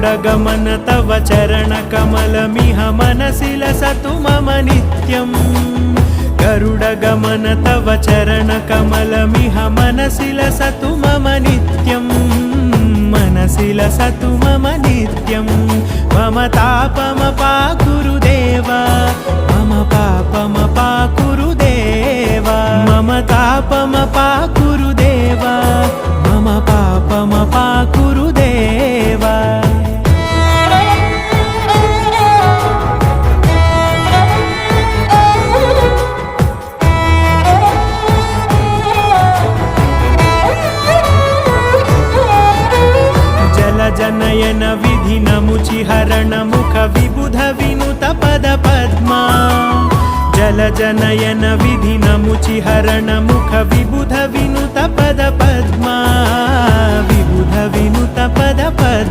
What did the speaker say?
गरुडगमन तव चरणकमलमिह मनसि लसतु मम नित्यम् गरुडगमन तव चरणकमलमिह मनसि लसतु मम नित्यम् मनसि लसतु मम नित्यं मम तापमपाकुरु देवा मम पापमपाकुरु देवा मम तापमपाकुरु देवा मम पापमपाकुरु देवा जनयन विधि नमुचिहरण मुख विबुध विनुत पद पद्मा जल जनयन विधि नमुचिहरण मुख विबुध विनुत पद पद्मा विबुध विनुत पद पद्मा।